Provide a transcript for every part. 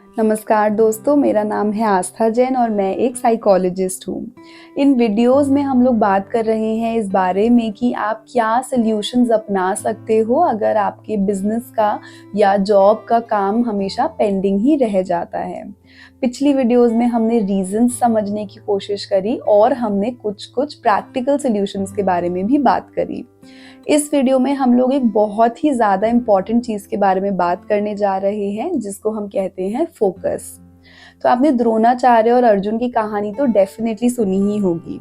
नमस्कार दोस्तों, मेरा नाम है आस्था जैन और मैं एक साइकोलॉजिस्ट हूँ। इन वीडियोस में हम लोग बात कर रहे हैं इस बारे में कि आप क्या सॉल्यूशंस अपना सकते हो अगर आपके बिजनेस का या जॉब का काम हमेशा पेंडिंग ही रह जाता है। पिछली वीडियोस में हमने रीजंस समझने की कोशिश करी और हमने कुछ प्रैक्टिकल सॉल्यूशंस के बारे में भी बात करी। इस वीडियो में हम लोग एक बहुत ही ज़्यादा इम्पॉर्टेंट चीज़ के बारे में बात करने जा रहे हैं जिसको हम कहते हैं फोकस। तो आपने द्रोणाचार्य और अर्जुन की कहानी तो डेफिनेटली सुनी ही होगी।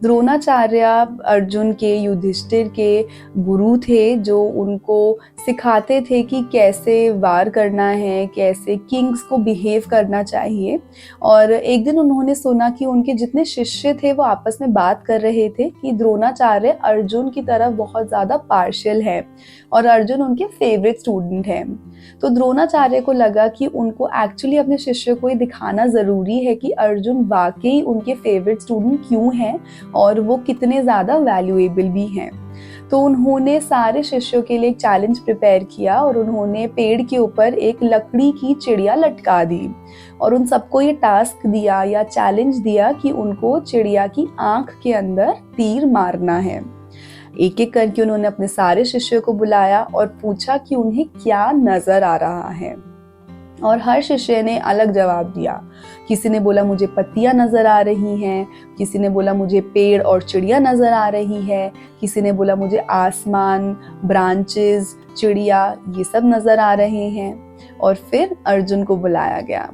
द्रोणाचार्य अर्जुन के, युधिष्ठिर के गुरु थे जो उनको सिखाते थे कि कैसे वार करना है, कैसे किंग्स को बिहेव करना चाहिए। और एक दिन उन्होंने सुना कि उनके जितने शिष्य थे वो आपस में बात कर रहे थे कि द्रोणाचार्य अर्जुन की तरफ बहुत ज़्यादा पार्शियल है और अर्जुन उनके फेवरेट स्टूडेंट हैं। तो द्रोणाचार्य को लगा कि उनको एक्चुअली अपने शिष्य को ये दिखाना ज़रूरी है कि अर्जुन वाकई उनके फेवरेट स्टूडेंट क्यों हैं और वो कितने ज़्यादा वैल्यूएबल भी हैं। तो उन्होंने सारे शिष्यों के लिए एक चैलेंज प्रिपेयर किया और उन्होंने पेड़ के ऊपर एक लकड़ी की चिड़िया लटका दी और उन सबको ये टास्क दिया या चैलेंज दिया कि उनको चिड़िया की आंख के अंदर तीर मारना है। एक एक करके उन्होंने अपने सारे शिष्यों को बुलाया और पूछा कि उन्हें क्या नजर आ रहा है और हर शिष्य ने अलग जवाब दिया। किसी ने बोला मुझे पत्तियां नजर आ रही हैं, किसी ने बोला मुझे पेड़ और चिड़िया नजर आ रही है, किसी ने बोला मुझे आसमान, ब्रांचेस, चिड़िया ये सब नजर आ रहे हैं। और फिर अर्जुन को बुलाया गया।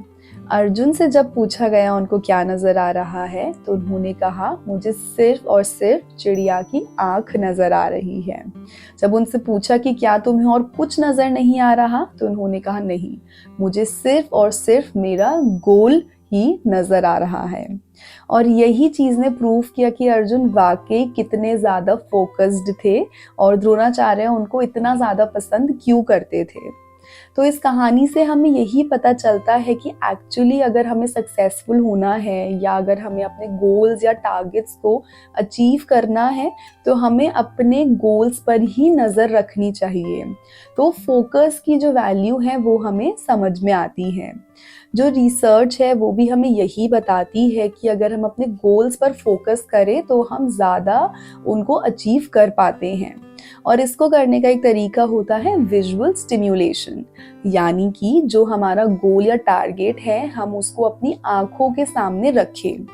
अर्जुन से जब पूछा गया उनको क्या नजर आ रहा है तो उन्होंने कहा मुझे सिर्फ और सिर्फ चिड़िया की आंख नजर आ रही है। जब उनसे पूछा कि क्या तुम्हें और कुछ नजर नहीं आ रहा तो उन्होंने कहा नहीं, मुझे सिर्फ और सिर्फ मेरा गोल ही नजर आ रहा है। और यही चीज ने प्रूव किया कि अर्जुन वाकई कितने ज्यादा फोकस्ड थे और द्रोणाचार्य उनको इतना ज्यादा पसंद क्यों करते थे। तो इस कहानी से हमें यही पता चलता है कि एक्चुअली अगर हमें सक्सेसफुल होना है या अगर हमें अपने गोल्स या टारगेट्स को अचीव करना है तो हमें अपने गोल्स पर ही नज़र रखनी चाहिए। तो फोकस की जो वैल्यू है वो हमें समझ में आती है। जो रिसर्च है वो भी हमें यही बताती है कि अगर हम अपने गोल्स पर फोकस करें तो हम ज़्यादा उनको अचीव कर पाते हैं। और इसको करने का एक तरीका होता है विजुअल स्टिम्युलेशन, यानी कि जो हमारा गोल या टारगेट है हम उसको अपनी आंखों के सामने रखें।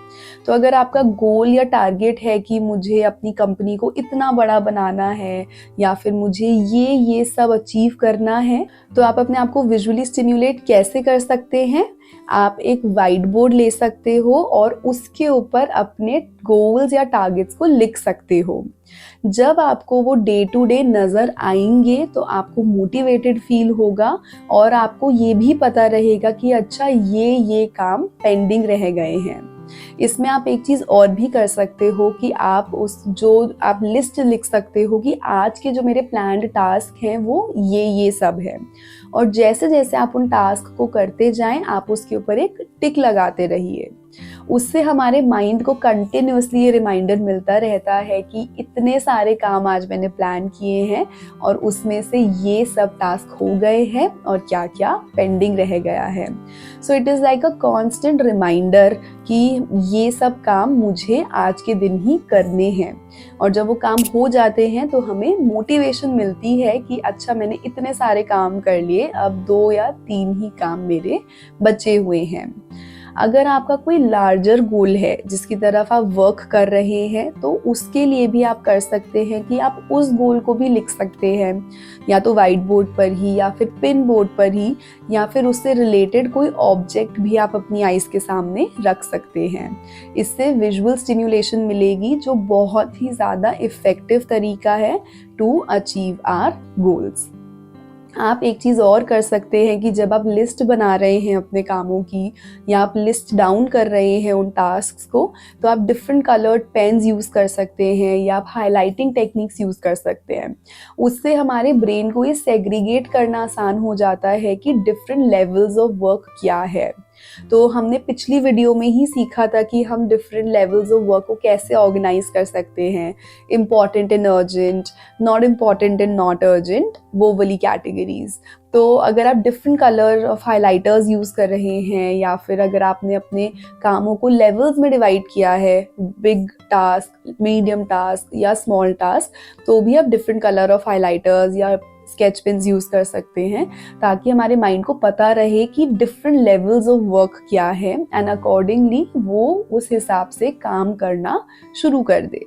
तो अगर आपका गोल या टारगेट है कि मुझे अपनी कंपनी को इतना बड़ा बनाना है या फिर मुझे ये सब अचीव करना है तो आप अपने आप को विजुअली स्टिम्युलेट कैसे कर सकते हैं। आप एक व्हाइट बोर्ड ले सकते हो और उसके ऊपर अपने गोल्स या टारगेट्स को लिख सकते हो। जब आपको वो डे टू डे नज़र आएंगे तो आपको मोटिवेटेड फील होगा और आपको ये भी पता रहेगा कि अच्छा ये काम पेंडिंग रह गए हैं। इसमें आप एक चीज़ और भी कर सकते हो कि आप आप लिस्ट लिख सकते हो कि आज के जो मेरे प्लान्ड टास्क हैं वो ये सब है और जैसे जैसे आप उन टास्क को करते जाएं आप उसके ऊपर एक टिक लगाते रहिए। उससे हमारे माइंड को कंटिन्यूअसली ये रिमाइंडर मिलता रहता है कि इतने सारे काम आज मैंने प्लान किए हैं और उसमें से ये सब टास्क हो गए हैं और क्या क्या पेंडिंग रह गया है। So it is like a constant reminder कि ये सब काम मुझे आज के दिन ही करने हैं। और जब वो काम हो जाते हैं तो हमें मोटिवेशन मिलती है कि अच्छा मैंने इतने सारे काम कर लिए, अब 2 या 3 ही काम मेरे बचे हुए हैं। अगर आपका कोई लार्जर गोल है जिसकी तरफ आप वर्क कर रहे हैं तो उसके लिए भी आप कर सकते हैं कि आप उस गोल को भी लिख सकते हैं, या तो व्हाइट बोर्ड पर ही या फिर पिन बोर्ड पर ही, या फिर उससे रिलेटेड कोई ऑब्जेक्ट भी आप अपनी आइज के सामने रख सकते हैं। इससे विजुअल स्टिम्युलेशन मिलेगी जो बहुत ही ज़्यादा इफ़ेक्टिव तरीका है टू अचीव आवर गोल्स। आप एक चीज़ और कर सकते हैं कि जब आप लिस्ट बना रहे हैं अपने कामों की या आप लिस्ट डाउन कर रहे हैं उन टास्क्स को तो आप डिफरेंट कलर्ड पेन्स यूज़ कर सकते हैं या आप हाइलाइटिंग टेक्निक्स यूज़ कर सकते हैं। उससे हमारे ब्रेन को ये सेग्रीगेट करना आसान हो जाता है कि डिफरेंट लेवल्स ऑफ वर्क क्या है। तो हमने पिछली वीडियो में ही सीखा था कि हम डिफरेंट लेवल्स ऑफ वर्क को कैसे ऑर्गेनाइज कर सकते हैं, important and urgent, not important and not urgent, वो वाली कैटेगरीज। तो अगर आप different colour of highlighters use कर रहे हैं या फिर अगर आपने अपने कामों को लेवल्स में डिवाइड किया है, बिग टास्क, मीडियम टास्क या स्मॉल टास्क, तो भी आप डिफरेंट कलर ऑफ हाइलाइटर्स या स्केच पेन्स यूज़ कर सकते हैं ताकि हमारे माइंड को पता रहे कि डिफरेंट लेवल्स ऑफ वर्क क्या है एंड अकॉर्डिंगली वो उस हिसाब से काम करना शुरू कर दे।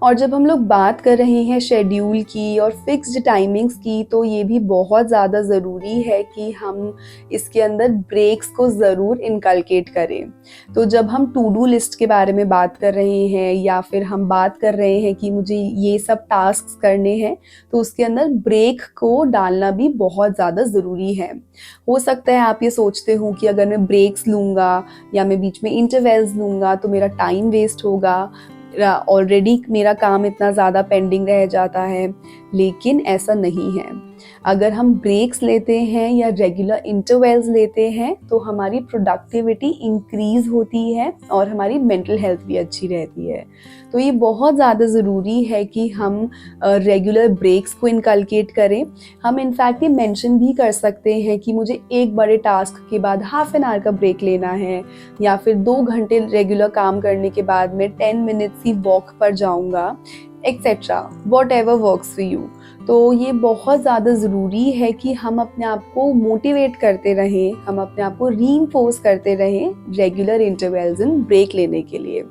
और जब हम लोग बात कर रहे हैं शेड्यूल की और फिक्स्ड टाइमिंग्स की, तो ये भी बहुत ज़्यादा ज़रूरी है कि हम इसके अंदर ब्रेक्स को ज़रूर इनकलकेट करें। तो जब हम टू डू लिस्ट के बारे में बात कर रहे हैं या फिर हम बात कर रहे हैं कि मुझे ये सब टास्क करने हैं, तो उसके अंदर ब्रेक को डालना भी बहुत ज़्यादा ज़रूरी है। हो सकता है आप ये सोचते हो कि अगर मैं ब्रेक्स लूँगा या मैं बीच में इंटरवल्स लूँगा तो मेरा टाइम वेस्ट होगा, ऑलरेडी मेरा काम इतना ज़्यादा पेंडिंग रह जाता है, लेकिन ऐसा नहीं है। अगर हम ब्रेक्स लेते हैं या रेगुलर इंटरवल्स लेते हैं तो हमारी प्रोडक्टिविटी इंक्रीज होती है और हमारी मेंटल हेल्थ भी अच्छी रहती है। तो ये बहुत ज़्यादा ज़रूरी है कि हम रेगुलर ब्रेक्स को इनकलकेट करें। हम इनफैक्ट ये मेंशन भी कर सकते हैं कि मुझे एक बड़े टास्क के बाद हाफ एन आवर का ब्रेक लेना है या फिर 2 घंटे रेगुलर काम करने के बाद मैं 10 मिनट्स ही वॉक पर जाऊँगा, etcetera, what ever works for you. तो ये बहुत ज़्यादा ज़रूरी है कि हम अपने आप को मोटिवेट करते रहें, हम अपने आप को रीइंफोर्स करते रहें रेगुलर इंटरवल्स इन ब्रेक लेने के लिए।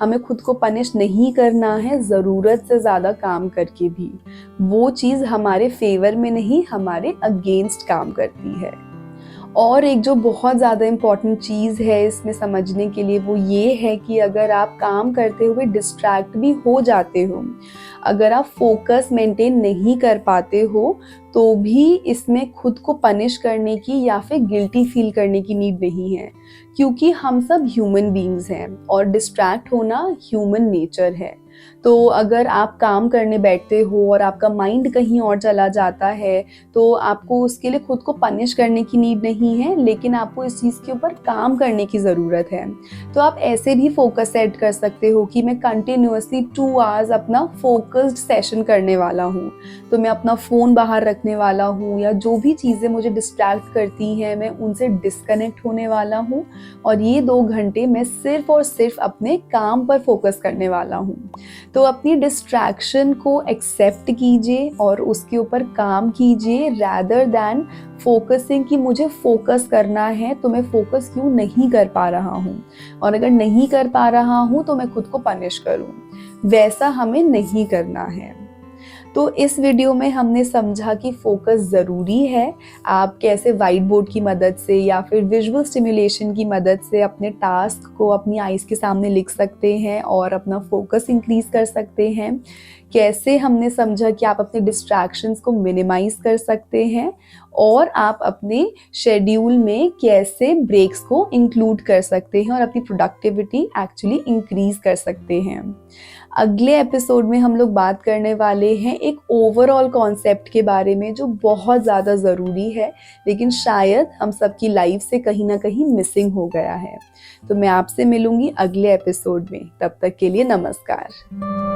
हमें खुद को पनिश नहीं करना है ज़रूरत से ज़्यादा काम करके भी। वो चीज़ हमारे फेवर में नहीं, हमारे अगेंस्ट काम करती है। और एक जो बहुत ज़्यादा इम्पॉर्टेंट चीज़ है इसमें समझने के लिए, वो ये है कि अगर आप काम करते हुए डिस्ट्रैक्ट भी हो जाते हो, अगर आप फोकस मेंटेन नहीं कर पाते हो, तो भी इसमें खुद को पनिश करने की या फिर गिल्टी फील करने की नीड नहीं है, क्योंकि हम सब ह्यूमन बीइंग्स हैं और डिस्ट्रैक्ट होना ह्यूमन नेचर है। तो अगर आप काम करने बैठते हो और आपका माइंड कहीं और चला जाता है, तो आपको उसके लिए खुद को पनिश करने की नीड नहीं है, लेकिन आपको इस चीज़ के ऊपर काम करने की ज़रूरत है। तो आप ऐसे भी फोकस सेट कर सकते हो कि मैं कंटिन्यूअसली 2 आवर्स अपना फोकस्ड सेशन करने वाला हूँ। तो मैं अपना फ़ोन बाहर रखने वाला हूँ या जो भी चीज़ें मुझे डिस्ट्रैक्ट करती हैं मैं उनसे डिस्कनेक्ट होने वाला हूँ और ये 2 घंटे मैं सिर्फ और सिर्फ अपने काम पर फोकस करने वाला हूँ। तो अपनी डिस्ट्रैक्शन को एक्सेप्ट कीजिए और उसके ऊपर काम कीजिए, रैदर दैन फोकसिंग कि मुझे फोकस करना है तो मैं फोकस क्यों नहीं कर पा रहा हूँ, और अगर नहीं कर पा रहा हूँ तो मैं खुद को पनिश करूँ। वैसा हमें नहीं करना है। तो इस वीडियो में हमने समझा कि फोकस ज़रूरी है। आप कैसे व्हाइट बोर्ड की मदद से या फिर विजुअल स्टिमुलेशन की मदद से अपने टास्क को अपनी आइज़ के सामने लिख सकते हैं और अपना फोकस इंक्रीज़ कर सकते हैं। कैसे हमने समझा कि आप अपने डिस्ट्रैक्शंस को मिनिमाइज़ कर सकते हैं और आप अपने शेड्यूल में कैसे ब्रेक्स को इंक्लूड कर सकते हैं और अपनी प्रोडक्टिविटी एक्चुअली इंक्रीज़ कर सकते हैं। अगले एपिसोड में हम लोग बात करने वाले हैं एक ओवरऑल कॉन्सेप्ट के बारे में जो बहुत ज़्यादा ज़रूरी है, लेकिन शायद हम सबकी लाइफ से कहीं ना कहीं मिसिंग हो गया है। तो मैं आपसे मिलूंगी अगले एपिसोड में। तब तक के लिए नमस्कार।